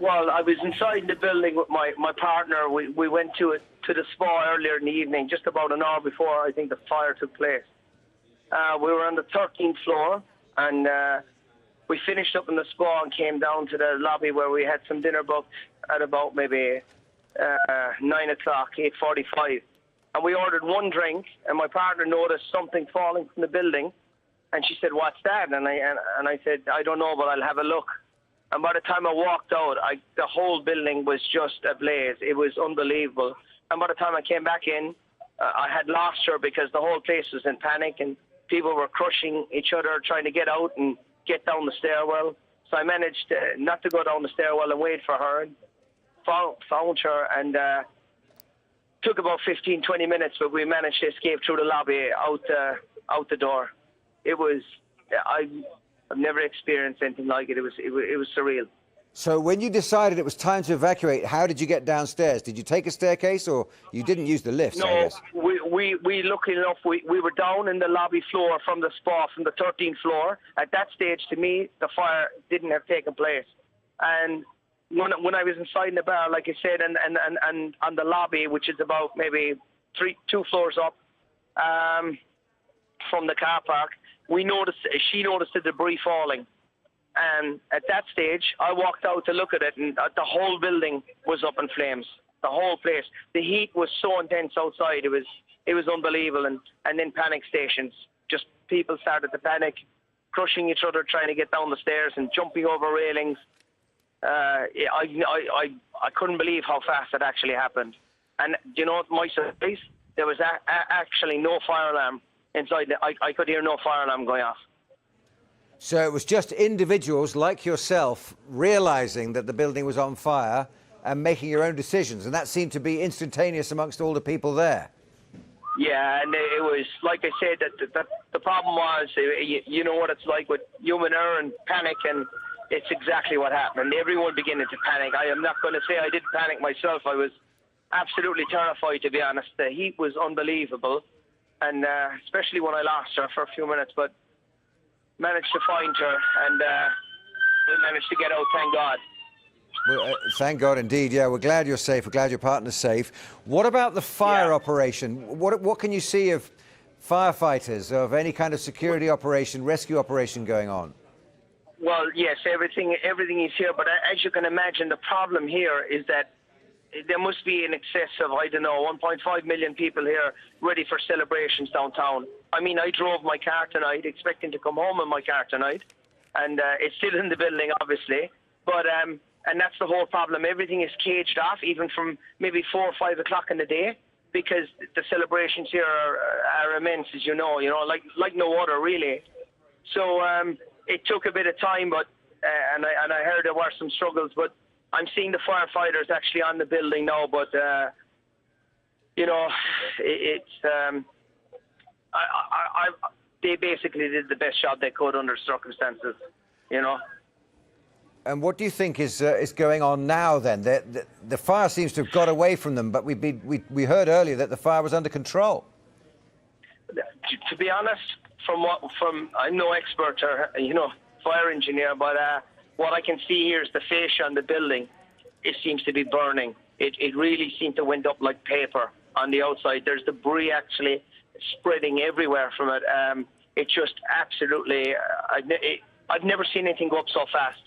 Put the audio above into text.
Well, I was inside the building with my partner. We went to the spa earlier in the evening, just about an hour before I think the fire took place. We were on the 13th floor, and we finished up in the spa and came down to the lobby where we had some dinner booked at about maybe 9 o'clock, 8:45. And we ordered one drink, and my partner noticed something falling from the building, and she said, "What's that?" And I said, "I don't know, but I'll have a look." And by the time I walked out, the whole building was just ablaze. It was unbelievable. And by the time I came back in, I had lost her because the whole place was in panic and people were crushing each other, trying to get out and get down the stairwell. So I managed not to go down the stairwell and wait for her. And found her, and took about 15, 20 minutes, but we managed to escape through the lobby out the door. It was, I've never experienced anything like it. It was surreal. So when you decided it was time to evacuate, how did you get downstairs? Did you take a staircase, or you didn't use the lifts? No, we luckily enough, we were down in the lobby floor from the spa, from the 13th floor. At that stage, to me, the fire didn't have taken place. And when I was inside in the bar, like I said, and on the lobby, which is about maybe two floors up from the car park, she noticed the debris falling. And at that stage, I walked out to look at it, and the whole building was up in flames. The whole place. The heat was so intense outside. It was unbelievable. And then panic stations. Just people started to panic, crushing each other, trying to get down the stairs and jumping over railings. I couldn't believe how fast it actually happened. And you know, my surprise, there was actually no fire alarm inside. I could hear no fire alarm going off. So it was just individuals like yourself realizing that the building was on fire and making your own decisions, and that seemed to be instantaneous amongst all the people there. Yeah, and it was, like I said, that the problem was, you know what it's like with human error and panic, and it's exactly what happened. Everyone beginning to panic. I am not going to say I didn't panic myself. I was absolutely terrified, to be honest. The heat was unbelievable, and especially when I lost her for a few minutes, but managed to find her, and we managed to get out, thank God. Well, thank God indeed. Yeah, we're glad you're safe. We're glad your partner's safe. What about the fire operation? What can you see of firefighters, of any kind of security operation, rescue operation going on? Well, yes, everything is here, but as you can imagine, the problem here is that there must be in excess of, I don't know, 1.5 million people here ready for celebrations downtown. I mean, I drove my car tonight, expecting to come home in my car tonight, and it's still in the building, obviously. But and that's the whole problem. Everything is caged off, even from maybe 4 or 5 o'clock in the day, because the celebrations here are immense, as you know, like no other, really. So it took a bit of time, but and I heard there were some struggles, but I'm seeing the firefighters actually on the building now, but you know, they basically did the best job they could under circumstances, you know. And what do you think is going on now then? The fire seems to have got away from them, but we heard earlier that the fire was under control. To be honest, from I'm no expert or fire engineer, but what I can see here is the fascia on the building. It seems to be burning. It really seemed to wind up like paper on the outside. There's debris actually spreading everywhere from it. It just absolutely, I've never seen anything go up so fast.